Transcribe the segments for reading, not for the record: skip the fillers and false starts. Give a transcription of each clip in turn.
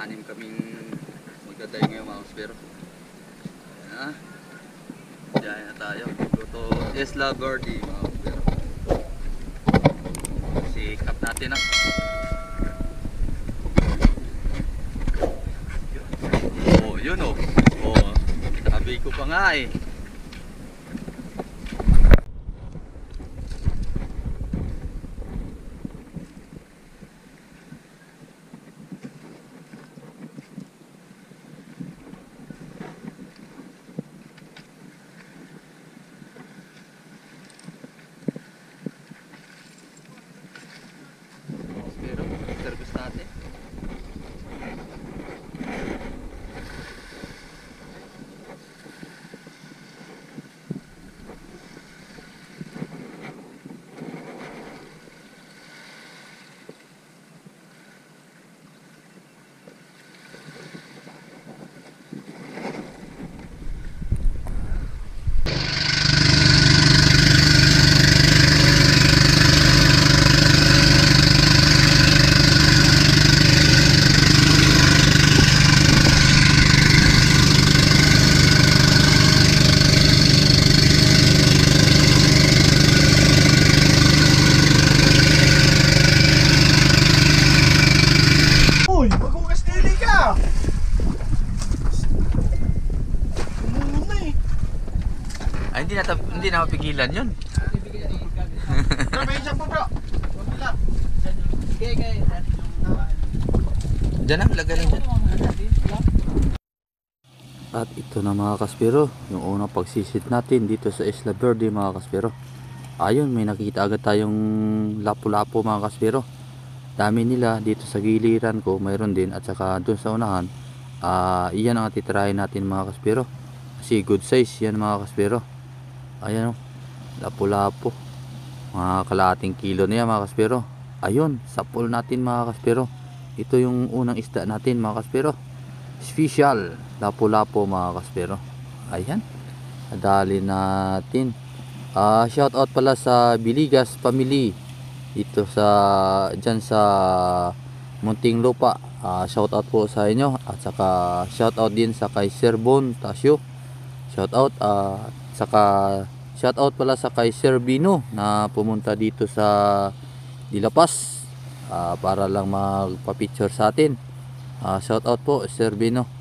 anim kaming magdaday ngayon mga kaspero. Ayan na. Diyan na tayo. Go to Isla Verde mga kaspero. Sikap natin na. Oh, yun oh. Oh, sabi ko pa nga eh. Service natin. Ay, hindi na mapigilan yun. Diyan na, lagay lang dyan. At ito na mga kaspero, yung unang pagsisit natin dito sa Isla Verde mga kaspero. Ayun, may nakita agad tayong lapu-lapu mga kaspero. Dami nila dito sa giliran ko, mayroon din. At saka dun sa unahan, iyan ang titirahin natin mga kaspero. Kasi good size yan mga kaspero. Ayan o, lapu-lapu. Mga kalahating kilo na yan mga kaspero. Ayun, sapol natin mga kaspero. Ito yung unang isda natin mga kaspero. Special lapu-lapu mga kaspero. Ayan, nadali natin. Shout out pala sa Biligas family ito sa dyan sa Muntinlupa. Shout out po sa inyo. At saka shout out din sa kay Sir Bon Tasio. Shout out. Saka shout out pala sa kay Sir Bino na pumunta dito sa Dilapas para lang magpa-picture sa atin. Shout out po Sir Bino.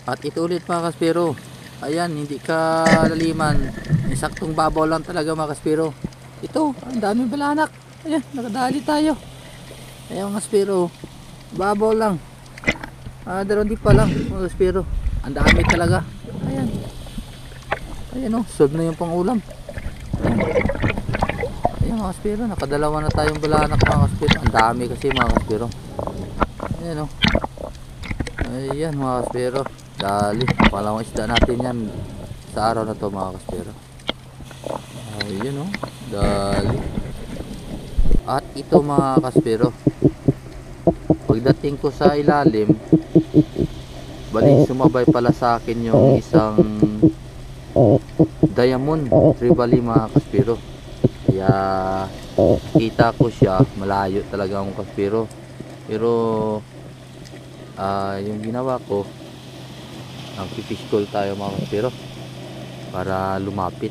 At ito ulit mga kaspero. Ayan, hindi ka laliman. Saktong babaw lang talaga mga kaspero. Ito, ang daming balanak. Ayan, nakadali tayo. Ayan mga kaspero, babaw lang. Dalawang di pa lang mga kaspero. Ang dami talaga. Ayan. Ayan o, solve na yung pangulam. Ayan. Ayan mga kaspero, nakadalawa na tayong balanak mga kaspero. Ang dami kasi mga kaspero. Ayan o. Ayan mga kaspero. Dali, palawang isda natin yan sa araw na to mga kaspero. Ayun o, dali. At ito mga kaspero, pagdating ko sa ilalim, bali sumabay pala sa akin yung isang diamond tribali mga kaspero. Kaya kita ko siya, malayo talaga mga kaspero. Pero yung ginawa ko, fish call tayo mga kaspero para lumapit.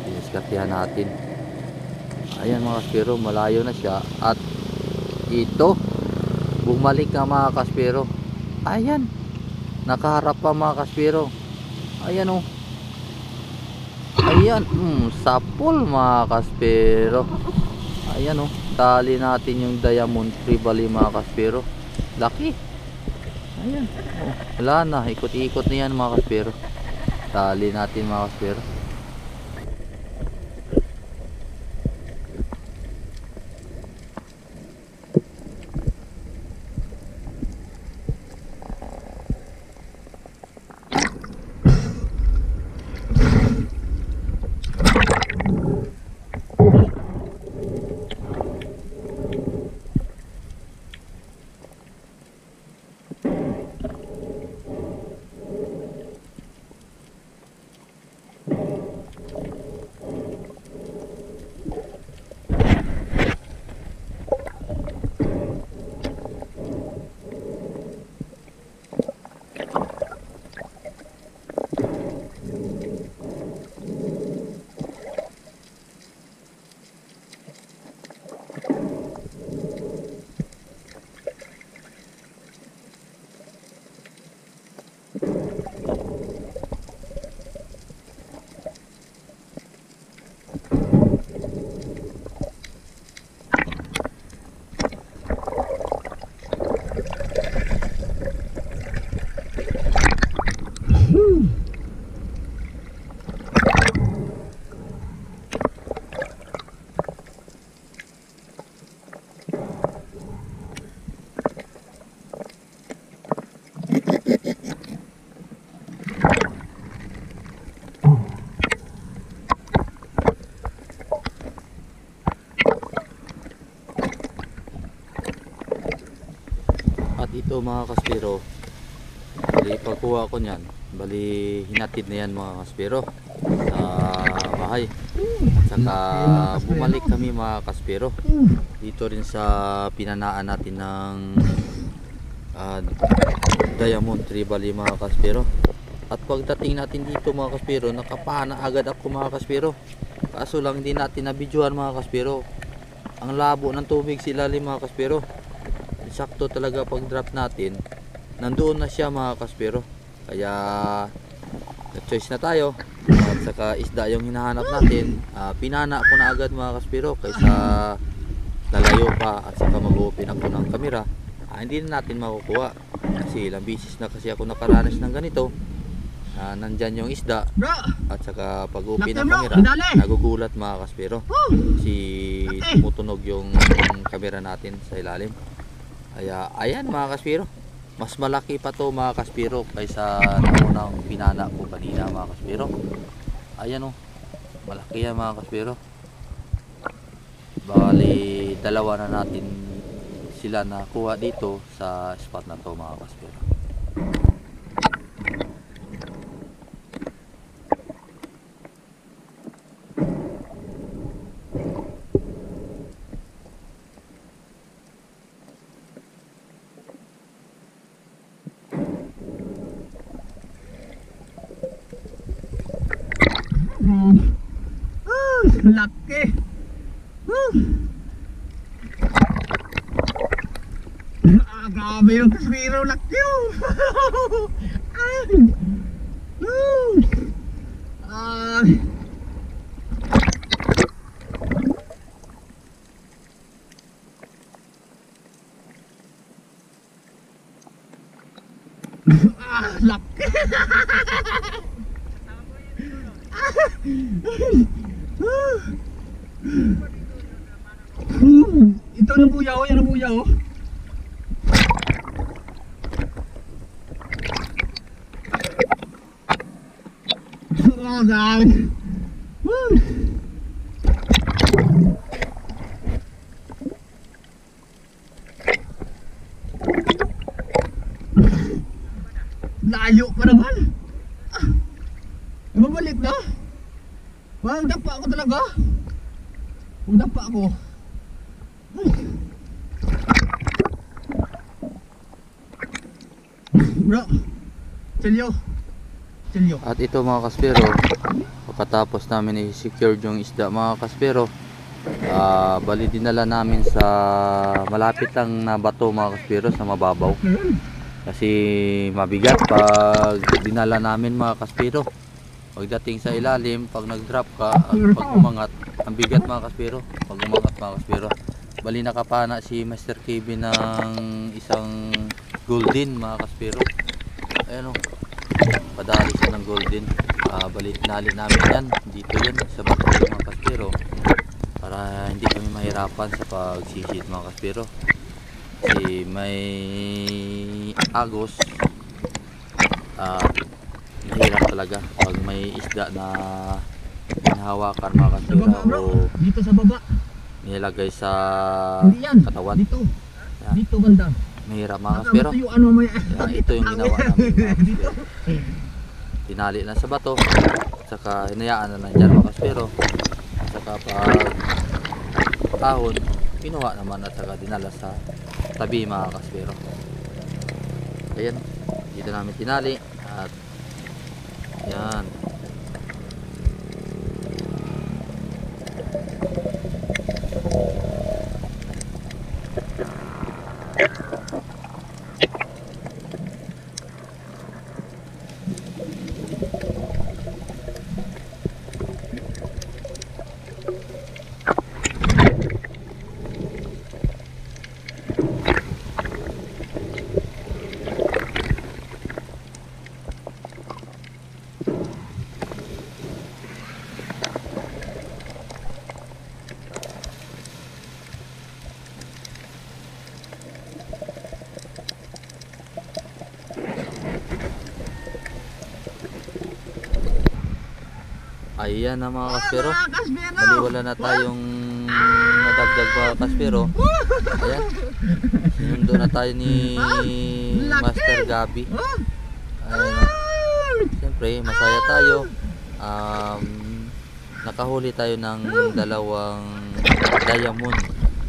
Diniskartihan natin. Ayan mga kaspero, malayo na siya. At ito, bumalik na mga kaspero. Ayan, nakaharap pa mga kaspero. Ayan o. Ayan, sapol mga kaspero. Ayan o, tali natin yung diamond tribali mga kaspero. Laki. Ayan, wala na, ikot-ikot na yan mga kaspero. Tali natin mga kaspero. Ito mga kaspero, bali pagkuha ko niyan, bali hinatid na yan mga kaspero sa bahay. At saka bumalik kami mga kaspero dito rin sa pinanaan natin ng Diamond Tree Valley mga kaspero. At pagdating natin dito mga kaspero, nakapana agad ako mga kaspero. Kaso lang hindi natin nabidyohan mga kaspero. Ang labo ng tubig sa ilalim mga kaspero. Sakto talaga pag drop natin, nandoon na siya mga kaspero. Kaya nag-choice na tayo. At saka isda yung hinahanap natin. Pinana ko na agad mga kaspero kaysa lalayo pa at saka mag-open ako ng kamera. Hindi na natin makukuha. Kasi ilang bisis na kasi ako nakaranas ng ganito. Nandyan yung isda at saka pag open ng kamera nagugulat mga kaspero kasi tumutunog yung kamera natin sa ilalim. Kaya ayan mga kaspero, mas malaki pa to mga kaspero kaysa naunang pinana ko kanina mga kaspero. Ayan malaki yan mga kaspero. Bali dalawa na natin sila nakuha dito sa spot na to mga kaspero. Laki. Grabe yung kaswiro, laki. Laki. Ito ang buyaw, yan ang buyaw. Oh, God. Layo pa naman. Mabalik na. Magdapa ako talaga. Magdapa ako. Bro, Chelyo. At ito mga kaspero, pagkatapos namin i-secure yung isda mga kaspero, bali dinala namin sa malapit lang na bato mga kaspero, sa mababaw. Kasi mabigat pag dinala namin mga kaspero. Pagdating sa ilalim, pag nag-drop ka, at pag umangat, ang bigat mga kaspero. Pag umangat mga kaspero, bali nakapana si Mr. Kevin ng isang golden mga kaspero. Ayan padali siya ng golden. Bali tinali namin yan dito yan sa bato mga kaspero, para hindi kami mahirapan sa pagsisid mga kaspero. Kasi may agos, mahirap talaga pag may isda na hinahawakan mga kaspero o dito sa baba nilagay sa katawan. Dito. Yan. Dito banda. Mahirap mga kaspero. Ito yung ginawa namin mga kaspero. Tinali na sa bato, saka hinayaan na dyan mga kaspero. Saka pag tahon, pinuha naman at saka dinala sa tabi mga kaspero. Ayan, dito namin tinali at yan. Ayan na mga kaspero, bali wala na tayong nadagdag mga kaspero. Ayan. Sinundo na tayo ni Master Gabi. Ayan. Siyempre, masaya tayo. Nakahuli tayo ng dalawang diamond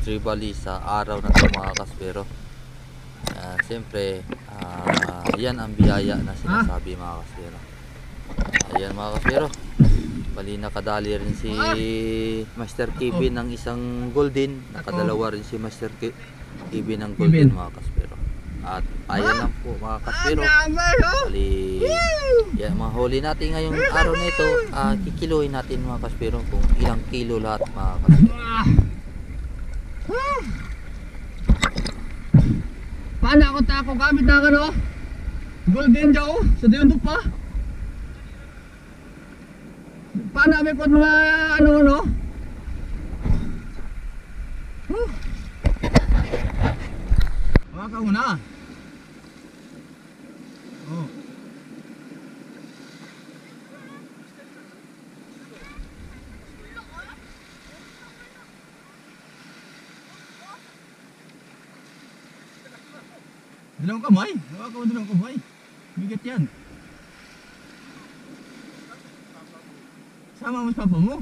tribali sa araw na ito mga kaspero. Siyempre, yan ang biyaya na sinasabi mga kaspero. Ayan mga kaspero, bali nakadali rin si Master Kevin ng isang golden, nakadalawa rin si Master Kevin ng golden mga kaspero. At ayan lang po mga kaspero, bali yan mga huli natin ngayong araw na ito. Kikiluhin natin mga kaspero kung ilang kilo lahat mga kaspero. Paano ako tako gamit na ano? Golden Joe, sa diyon pa. Paano kami po mga ano? Waka mo na. Oh. Dalawang kamay? Waka mo dalawang kamay. Bigat yan. Sama mo sa papa mo.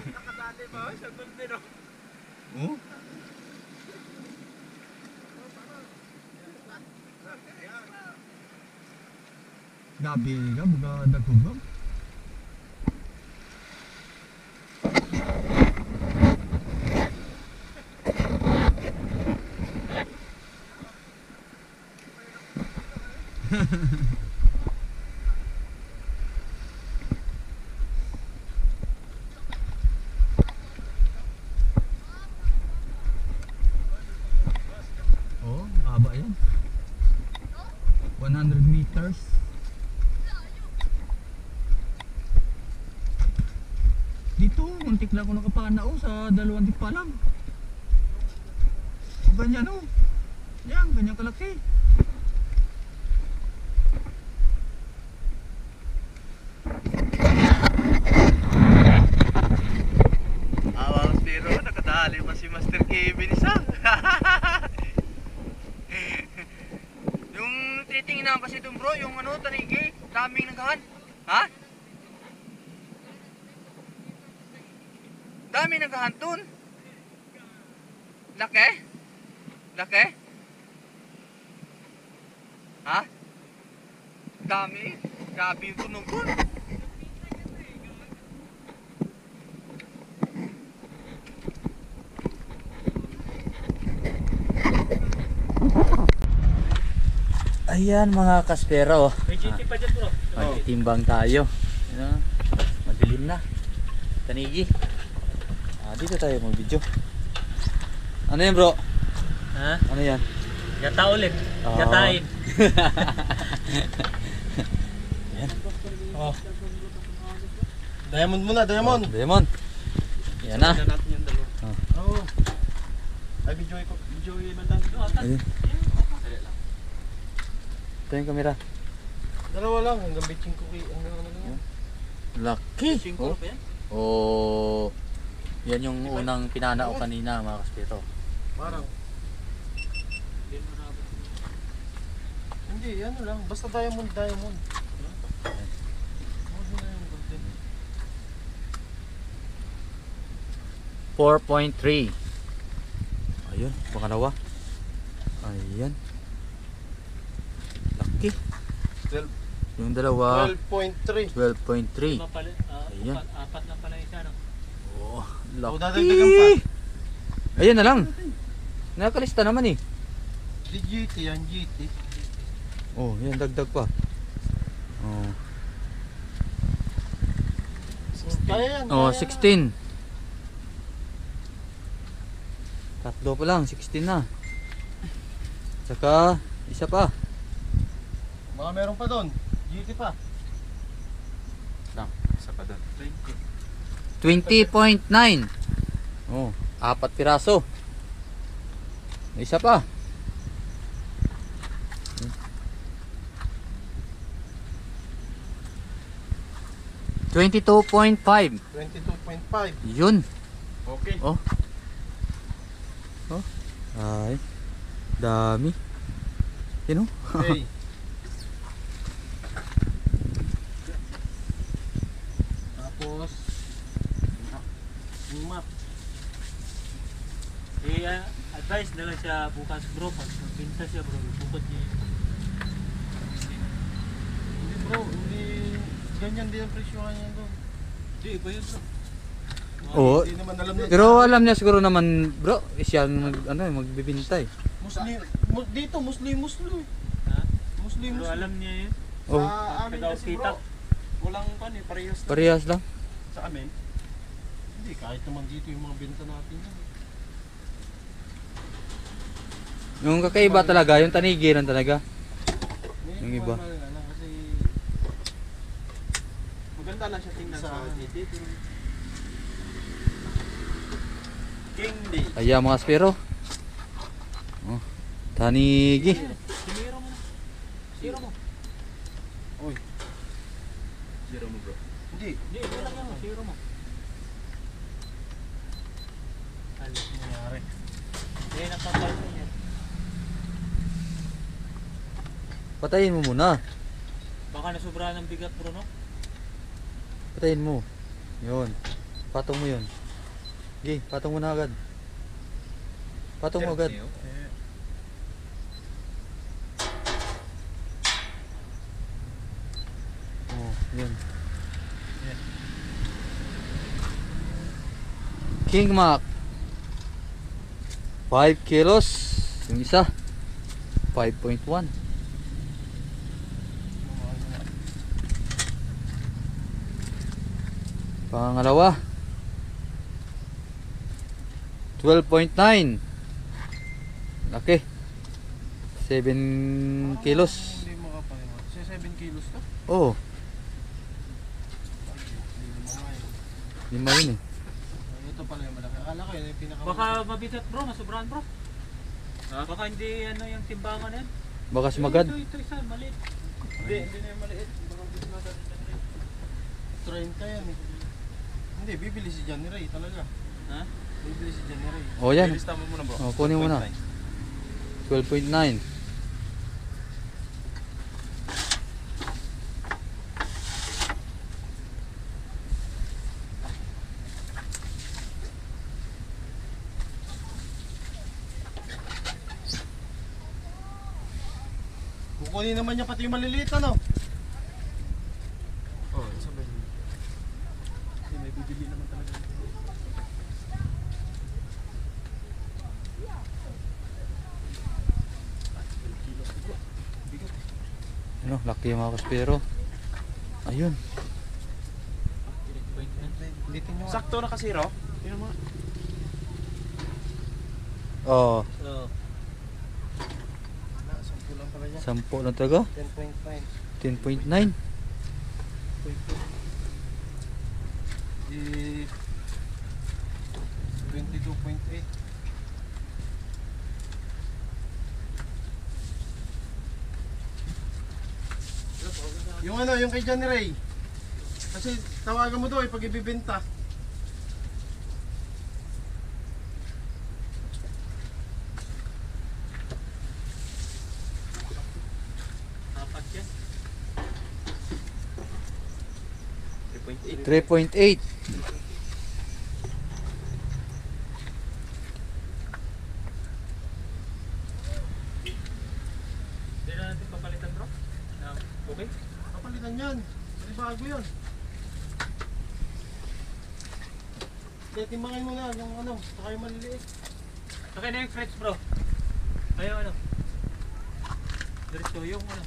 Nakadali ba? Sa golden o? Oh? Gabi ka, mga nagkugam. Oh, haba yan. 100 meters. Dito, muntik lang ako nakapana sa dalawang dik pa lang. O ganyan o. Yan, ganyan kalaki. Awang pero nakadali pa si Master Kevin isa. Yung titingnan kasi doon bro, yung ano, tanigi, daming naghahan. Ha? Daming naghahan doon. Laki? Laki? Ha? Dami. Grabe yung tunog doon. Ayan mga kaspero, May GT pa dyan bro. magtimbang tayo. Ayan, madilim na. Tanigi. Dito tayo mag-video. Ano yan bro? Ha? Ano yan? Yata ulit. Oo. Yatain. Ayan. Oh. Diamond muna, diamond. Diamond. Yan na. natin yung dalawa. Oh. Oo. Ay, video ko. Video yung mandan. Ayun. Ito yung kamera. Dalawa lang. Hanggang bitching cookie. Hanggang ano lang. Laki. Oh. pa yan? Oh. Yan yung unang pinanao kanina mga kaspero. Parang. Hindi, ano lang. Basta diamond, diamond. Huwag mo na yung golden. 4.3. Ayun, pangalawa. Ayan. Laki. 12. Yung dalawa, 12.3. 12.3. Ayan. Apat na pala isa, no? Oh, O, dadagdagan pa. laki. Ayan na lang. Nakakalista naman eh. Di GT yan, GT. Oh, yan dagdag pa. Oh, Kaya yan. oh kaya 16. Tatlo pa lang, 16 na. Tsaka isa pa. yan. Baka meron pa doon. GT pa. Lang, Isa pa doon. 20.9. Oh, 4 piraso. May isa pa. 22.5. 22.5. Yun. Okay. Oh. Oh. Ay. Dami. Yun oh. Okay. Tapos yung map. Advice na lang siya bukas bro, pag magbinta siya bro, bukod niya yun. Hindi bro, hindi ganyan din ang presyohan niya bro. Hindi, iba yun bro. Oo. Hindi naman alam na. Pero alam niya siguro naman, bro, siya ang magbibinta eh. Muslim, dito Muslim. Ha? Muslim. Pero alam niya yun. Sa Oh. amin kasi Kita. bro, walang pan eh, parehas lang. Parehas lang. Sa amin, hindi, kahit naman dito yung mga benta natin yan. Yung kakaiba talaga, yung tanigiran talaga. Yung May iba. mahal na kasi maganda lang siya tingnan sa dito. King D. Ayan mga spero. Oh. Tanigi. Siniro mo na. Siro mo. Uy. Zero mo bro. Hindi. Hindi, ito lang yan. Siro mo. Alis mo. Nangyari. Hindi, nakapal mo yan. Patayin mo muna. Baka nasobrahan ng bigat bro, no? Patayin mo. Yun. Patong mo yun. Okay, patong mo na agad. Patong mo agad. Oh, yun. King Mac. 5 kilos. Yung isa. 5.1. Pangalawa. 12.9. Laki. 7 kilos. Hindi makapalimutan. Kasi 7 kilos to. Oh, Hindi naman nga yun. 5 yun eh. Ay, ito pala yung malaki. Akala ko yun yung pinaka. Baka mabigat bro, masobrahan bro. Baka hindi ano yung timbangan na yan. Baka sumagad. Ito isa, maliit. Hindi na yung maliit. Baka gusto na dali. 30 yan eh. Hindi, bibili si Johnny Ray talaga. Ha? Bibili si Johnny Ray. Oh, yan. Bilista mo muna bro. Oh, kunin mo na. 12.9. Kukunin naman niya pati yung maliliit ano? Oh, sabay. Kasi may bibili naman talaga. Ano, laki yung mga kaspero. Ayun. Sakto na kasi ro. Tingnan mo. Oh, So, Na, 10 lang pala niya. 10 lang talaga. 10.9. 10.9. Di 22.8. Yung ano, yung kay Johnny Ray. Kasi tawagan mo daw pag ibibenta. apat yan. 3.8. Hindi na natin papalitan bro. Okay? Kapalitan yan. Hindi bago yun. Hindi, timbangin mo na yung ano, saka yung maliliit. Okay na yung frets bro. Ayaw ano. Diretso yung ano.